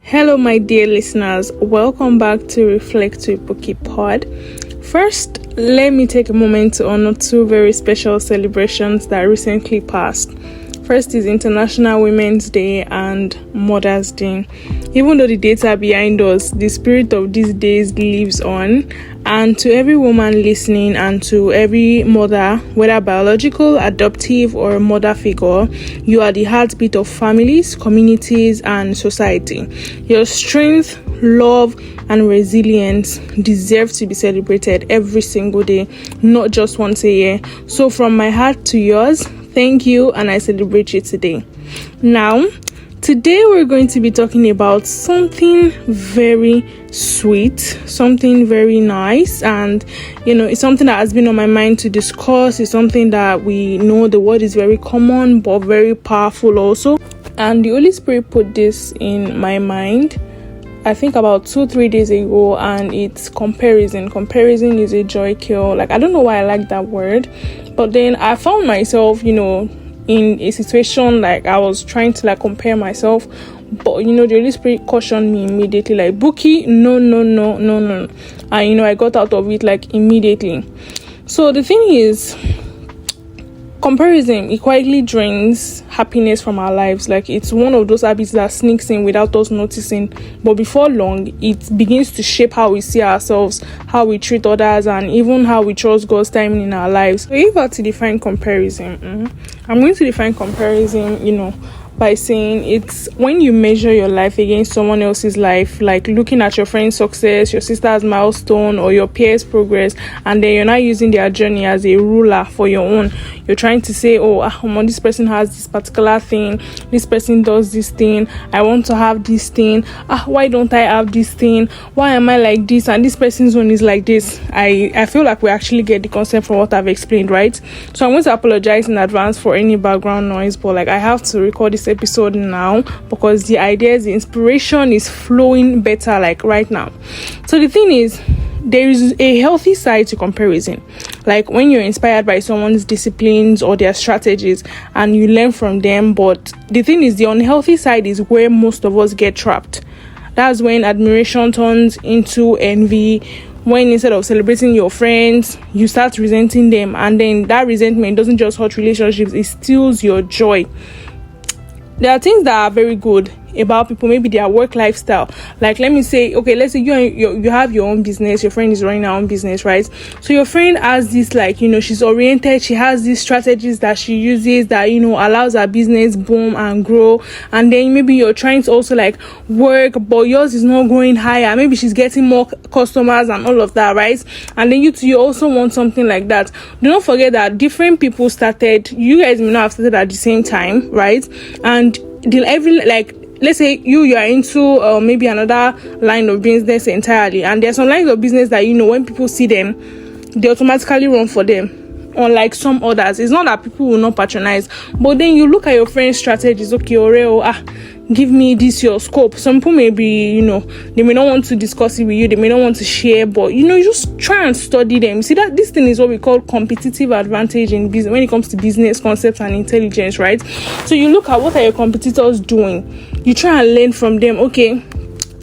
Hello, my dear listeners. Welcome back to Reflect to Epoche Pod. First, let me take a moment to honor two very special celebrations that recently passed. First is International Women's Day and Mother's Day. Even though the dates are behind us, the spirit of these days lives on. And to every woman listening and to every mother, whether biological, adoptive, or mother figure, you are the heartbeat of families, communities, and society. Your strength, love, and resilience deserve to be celebrated every single day, not just once a year. So from my heart to yours, thank you, and I celebrate you today. Now, today we're going to be talking about something very sweet, something very nice, and it's something that has been on my mind to discuss. It's something that we know the word is very common but very powerful also, and the Holy Spirit put this in my mind I think about 2-3 days ago, and it's comparison. Comparison is a joy kill. I don't know why I like that word, but then I found myself, in a situation I was trying to compare myself, but the Holy Spirit cautioned me immediately, Buki, no. And I got out of it immediately. So the thing is, comparison, it quietly drains happiness from our lives. It's one of those habits that sneaks in without us noticing, but before long it begins to shape how we see ourselves, how we treat others, and even how we trust God's timing in our lives. So if I were to define comparison, I'm going to define comparison by saying it's when you measure your life against someone else's life, looking at your friend's success, your sister's milestone, or your peers' progress, and then you're not using their journey as a ruler for your own. You're trying to say, this person has this particular thing, this person does this thing, I want to have this thing, why don't I have this thing, why am I like this, and this person's one is like this. I feel like we actually get the concept from what I've explained, right? So I'm going to apologize in advance for any background noise, but I have to record this episode now because the ideas, the inspiration is flowing better right now. So the thing is, there is a healthy side to comparison, when you're inspired by someone's disciplines or their strategies and you learn from them. But the thing is, the unhealthy side is where most of us get trapped. That's when admiration turns into envy, when instead of celebrating your friends, you start resenting them, and then that resentment doesn't just hurt relationships, it steals your joy. There are things that are very good about people, maybe their work lifestyle. Let me say, let's say you have your own business, your friend is running her own business, right? So your friend has this, she's oriented, she has these strategies that she uses that, allows her business boom and grow. And then maybe you're trying to also work, but yours is not going higher. Maybe she's getting more customers and all of that, right? And then you also want something like that. Do not forget that different people started, you guys may not have started at the same time, right? And let's say you are into maybe another line of business entirely, and there's some lines of business that when people see them, they automatically run for them. Unlike some others, it's not that people will not patronize, but then you look at your friend's strategies. Give me this your scope. Some people may be, they may not want to discuss it with you, they may not want to share, but you just try and study them. You see that this thing is what we call competitive advantage in business when it comes to business concepts and intelligence, right? So you look at what are your competitors doing, you try and learn from them.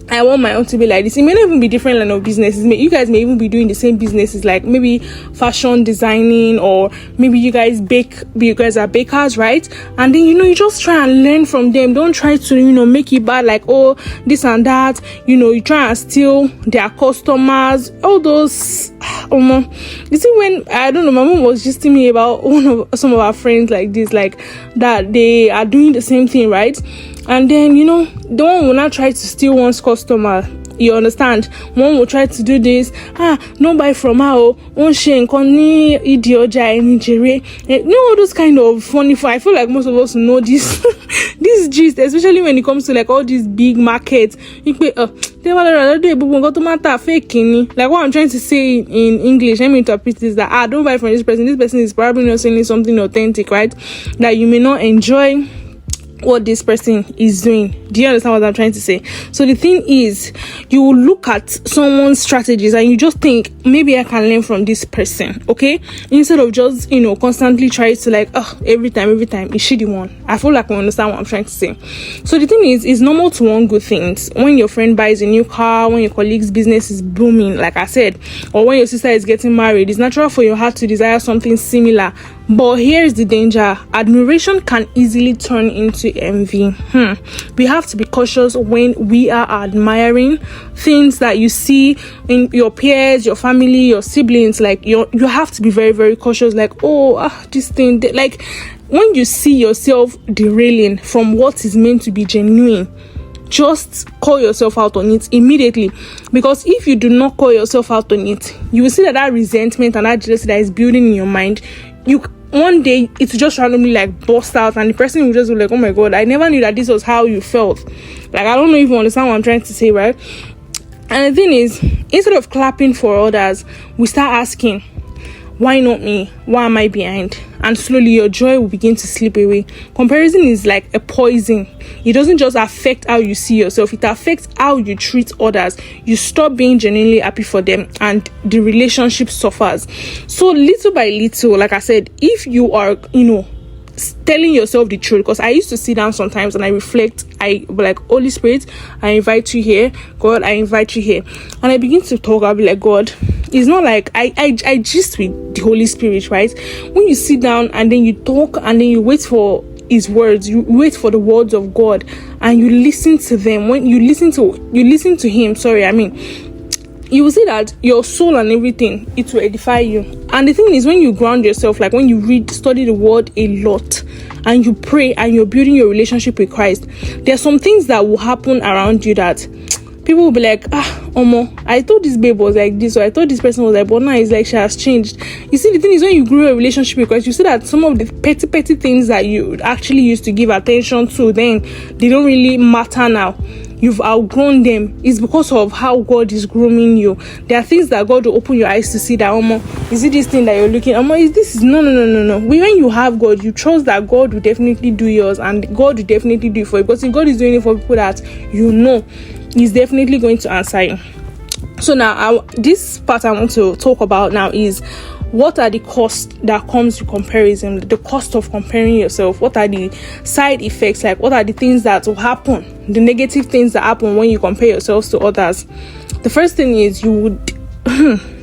I want my own to be like this. It may not even be different line of businesses. You guys may even be doing the same businesses, maybe fashion designing, or maybe you guys bake. You guys are bakers, right? And then you just try and learn from them. Don't try to make it bad, this and that. You try and steal their customers. All those. You see, when I don't know, my mom was just telling me about some of our friends that they are doing the same thing, right? And then the one will not try to steal one's customer. You understand? One will try to do this. Don't buy from her. Those kind of funny. I feel like most of us know this this gist, especially when it comes to all these big markets. Like what I'm trying to say in English, let me interpret this, that don't buy from this person. This person is probably not selling something authentic, right? That you may not enjoy. what this person is doing. Do you understand what I'm trying to say? So the thing is, you will look at someone's strategies and you just think, maybe I can learn from this person, okay? Instead of just, constantly trying to like, every time, is she the one? I feel like I understand what I'm trying to say. So the thing is, it's normal to want good things. When your friend buys a new car, when your colleague's business is booming, like I said, or when your sister is getting married, it's natural for your heart to desire something similar. But here's the danger. Admiration can easily turn into envy. We have to be cautious when we are admiring things that you see in your peers, your family, your siblings. Like you have to be very, very cautious. Like, this thing, like when you see yourself derailing from what is meant to be genuine, just call yourself out on it immediately. Because if you do not call yourself out on it, you will see that resentment and that jealousy that is building in your mind, one day it's just randomly like burst out, and the person will just be like, oh my god, I never knew that this was how you felt. Like, I don't know if you understand what I'm trying to say, right? And the thing is, instead of clapping for others, we start asking, why not me? Why am I behind? And slowly your joy will begin to slip away. Comparison is like a poison. It doesn't just affect how you see yourself, it affects how you treat others. You stop being genuinely happy for them and the relationship suffers. So little by little, like I said, if you are, telling yourself the truth, because I used to sit down sometimes and I reflect, I be like, Holy Spirit, I invite you here. God, I invite you here. And I begin to talk. I'll be like, God, it's not like I gist with the Holy Spirit, right? When you sit down and then you talk and then you wait for his words, you wait for the words of God and you listen to them. When you listen to him, you will see that your soul and everything, it will edify you. And the thing is, when you ground yourself, like when you study the word a lot and you pray and you're building your relationship with Christ, there's some things that will happen around you that people will be like, I thought this babe was like this, or I thought this person was like, but now it's like she has changed. You see, the thing is, when you grow a relationship with Christ, you see that some of the petty things that you actually used to give attention to then, they don't really matter now. You've outgrown them. It's because of how God is grooming you. There are things that God will open your eyes to see that, is it this thing that you're looking at? Is this? No. When you have God, you trust that God will definitely do yours, and God will definitely do it for you. Because if God is doing it for people that He's definitely going to answer you. So now, this part I want to talk about now is, what are the costs that comes with comparison? The cost of comparing yourself. What are the side effects? Like, what are the things that will happen? The negative things that happen when you compare yourselves to others. The first thing is you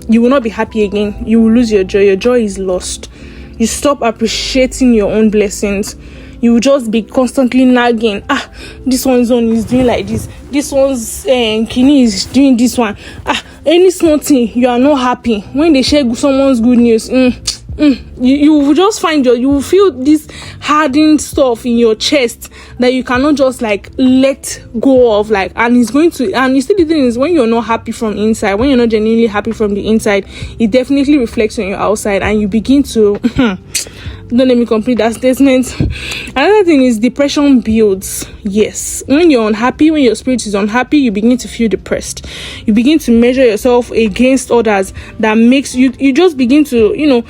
will not be happy again. You will lose your joy. Your joy is lost. You stop appreciating your own blessings. You will just be constantly nagging. This one's is doing like this. This one's Kini is doing this one. Any small thing, you are not happy. When they share someone's good news, you will just you will feel this hardened stuff in your chest that you cannot just like let go of, like, and it's going to, and you see, the thing is, when you're not happy from inside, when you're not genuinely happy from the inside, it definitely reflects on your outside, and you begin to don't let me complete that statement. Another thing is, depression builds. Yes, when you're unhappy, when your spirit is unhappy, you begin to feel depressed. You begin to measure yourself against others. That makes you just begin to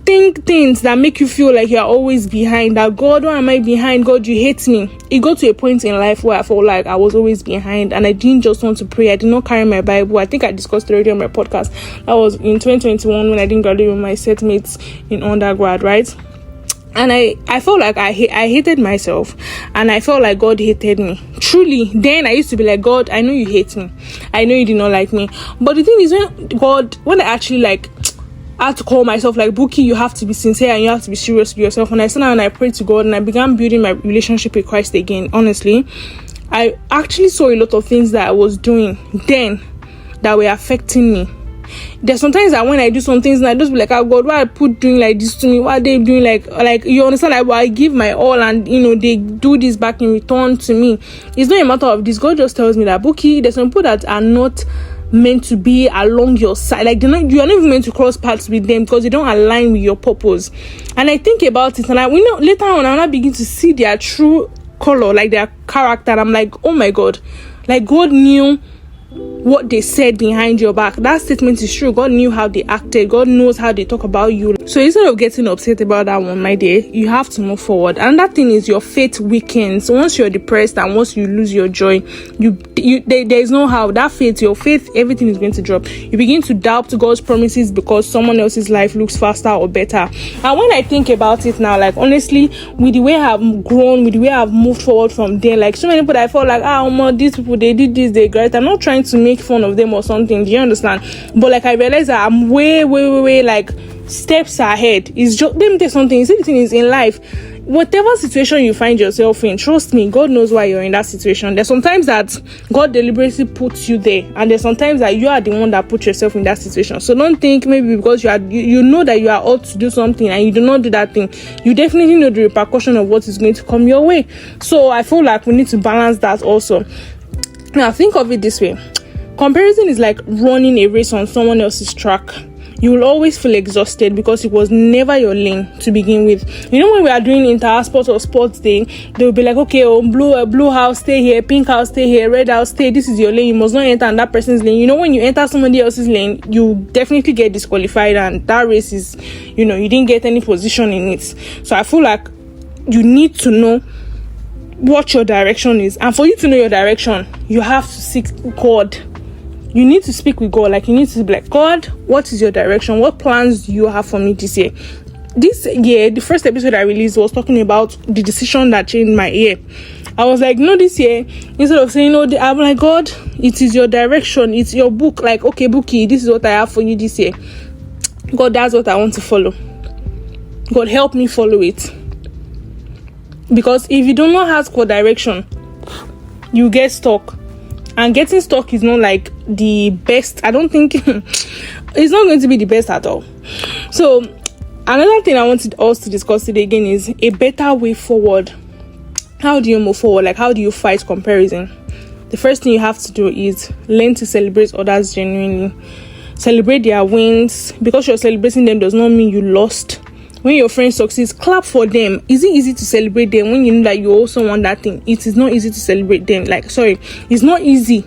think things that make you feel like you're always behind. That, God, why am I behind? God, you hate me. It got to a point in life where I felt like I was always behind, and I didn't just want to pray. I did not carry my Bible. I think I discussed it already on my podcast. That was in 2021 when I didn't graduate with my set mates in undergrad, right? And I felt like I hated myself, and I felt like God hated me. Truly, then I used to be like, God, I know you hate me. I know you did not like me. But the thing is, when I actually I had to call myself like, Buki, you have to be sincere and you have to be serious with yourself. And I sat down and I prayed to God and I began building my relationship with Christ again. Honestly, I actually saw a lot of things that I was doing then that were affecting me. There's sometimes that when I do some things and I just be like, oh God, why are people doing like this to me? Why are they doing like you understand? Like, I give my all and they do this back in return to me. It's not a matter of this. God just tells me that, Buki, there's some people that are not meant to be along your side. Like, you are not even meant to cross paths with them because they don't align with your purpose. And I think about it, and later on I begin to see their true color, like their character. And I'm like, oh my God, like God knew what they said behind your back. That statement is true. God knew how they acted. God knows how they talk about you. So instead of getting upset about that one, my dear, you have to move forward. And that thing is your faith weakens. Once you're depressed and once you lose your joy, there's no how. That faith, your faith, everything is going to drop. You begin to doubt God's promises because someone else's life looks faster or better. And when I think about it now, like honestly, with the way I've grown, with the way I've moved forward from there, like so many people I felt like, these people, they did this, they great. I'm not trying to make fun of them or something. Do you understand? But like I realized that I'm way like steps ahead. It's just, let me tell you something. The thing is in life, whatever situation you find yourself in, trust me, God knows why you're in that situation. There's sometimes that God deliberately puts you there, and there's sometimes that you are the one that put yourself in that situation. So don't think maybe because you know that you are ought to do something and you do not do that thing, you definitely know the repercussion of what is going to come your way. So I feel like we need to balance that also. Now think of it this way. Comparison is like running a race on someone else's track. You will always feel exhausted because it was never your lane to begin with. You know, when we are doing inter-sport or sports day, they will be like, okay, blue house, stay here, pink house, stay here, red house, stay. This is your lane. You must not enter in that person's lane. You know, when you enter somebody else's lane, you definitely get disqualified, and that race is, you didn't get any position in it. So I feel like you need to know what your direction is. And for you to know your direction, you have to seek God. You need to speak with God. Like, you need to be like, God, what is your direction? What plans do you have for me this year? This year, the first episode I released was talking about the decision that changed my year. I was like, no, this year, instead of saying, no, I'm like, God, it is your direction. It's your book. Like, okay, Bookie, this is what I have for you this year. God, that's what I want to follow. God, help me follow it. Because if you do not ask for direction, you get stuck. And getting stuck is not like the best. I don't think it's not going to be the best at all. So another thing I wanted us to discuss today again is a better way forward. How do you move forward? Like, how do you fight comparison? The first thing you have to do is learn to celebrate others genuinely. Celebrate their wins. Because you're celebrating them does not mean you lost. When your friend succeeds, clap for them. Is it easy to celebrate them when you know that you also want that thing? It is not easy to celebrate them. It's not easy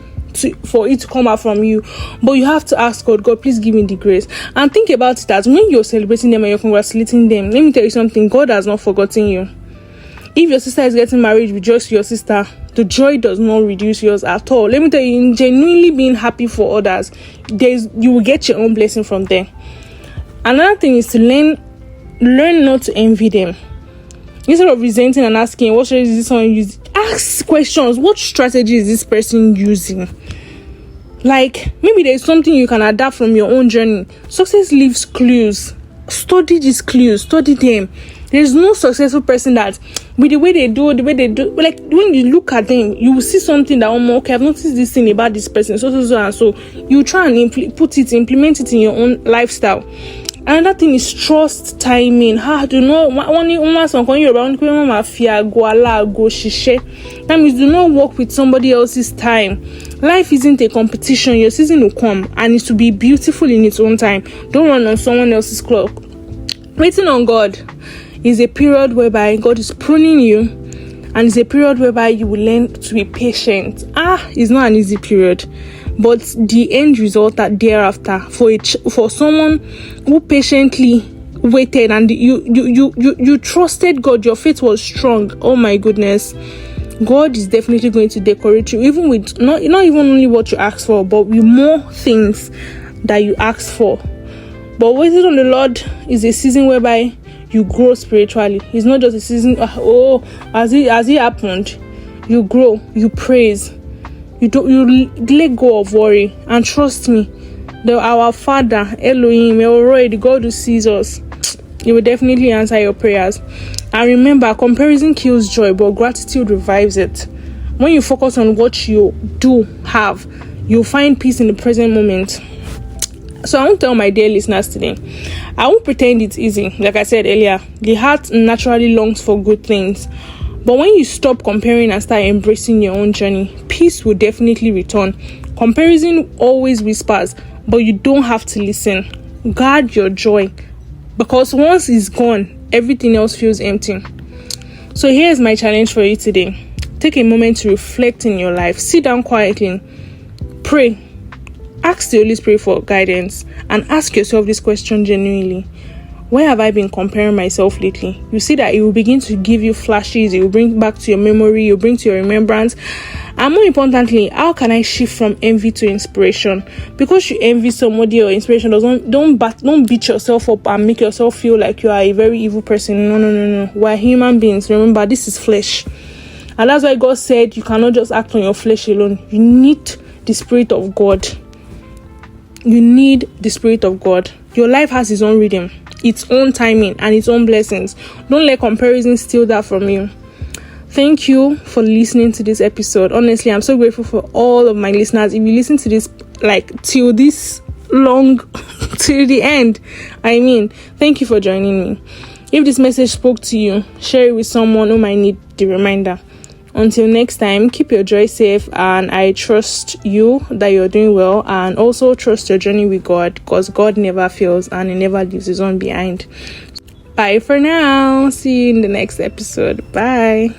for it to come out from you. But you have to ask God, please give me the grace. And think about it as when you're celebrating them and you're congratulating them, let me tell you something, God has not forgotten you. If your sister is getting married, rejoice for your sister. The joy does not reduce yours at all. Let me tell you, in genuinely being happy for others, you will get your own blessing from there. Another thing is to learn not to envy them. Instead of resenting and asking, what strategy is this one using? Ask questions. What strategy is this person using? Like, maybe there's something you can adapt from your own journey. Success leaves clues. Study these clues. Study them. There's no successful person that, with the way they do, like, when you look at them, you will see something that, okay, I've noticed this thing about this person, so, and so. You try and implement it in your own lifestyle. Another thing is trust timing. That means do not work with somebody else's time. Life isn't a competition. Your season will come and it will be beautiful in its own time. Don't run on someone else's clock. Waiting on God is a period whereby God is pruning you, and it's a period whereby you will learn to be patient. It's not an easy period. But the end result that thereafter, for someone who patiently waited and you trusted God, your faith was strong. Oh my goodness, God is definitely going to decorate you, even with not even only what you asked for, but with more things that you asked for. But waiting on the Lord is a season whereby you grow spiritually. It's not just a season. As it happened, you grow, you praise. You let go of worry, and trust me, our Father Elohim, Elroy, the God who sees us, He will definitely answer your prayers. And remember, comparison kills joy, but gratitude revives it. When you focus on what you do have, you'll find peace in the present moment. So I won't tell my dear listeners today, I won't pretend it's easy. Like I said earlier, the heart naturally longs for good things. But when you stop comparing and start embracing your own journey, peace will definitely return. Comparison always whispers, but you don't have to listen. Guard your joy, because once it's gone, everything else feels empty. So here's my challenge for you today. Take a moment to reflect in your life. Sit down quietly. Pray. Ask the Holy Spirit for guidance and ask yourself this question genuinely. Where have I been comparing myself lately? You see that it will begin to give you flashes, it will bring back to your memory, it will bring to your remembrance. And more importantly, how can I shift from envy to inspiration? Because you envy somebody or inspiration, don't beat yourself up and make yourself feel like you are a very evil person. No. We're human beings. Remember, this is flesh. And that's why God said you cannot just act on your flesh alone. You need the Spirit of God. You need the Spirit of God. Your life has its own rhythm, its own timing, and its own blessings. Don't let comparison steal that from you. Thank you for listening to this episode. Honestly, I'm so grateful for all of my listeners. If you listen to this till this long, till the end, thank you for joining me. If this message spoke to you, share it with someone who might need the reminder. Until next time, keep your joy safe, and I trust you that you're doing well, and also trust your journey with God, because God never fails and He never leaves His own behind. Bye for now. See you in the next episode. Bye.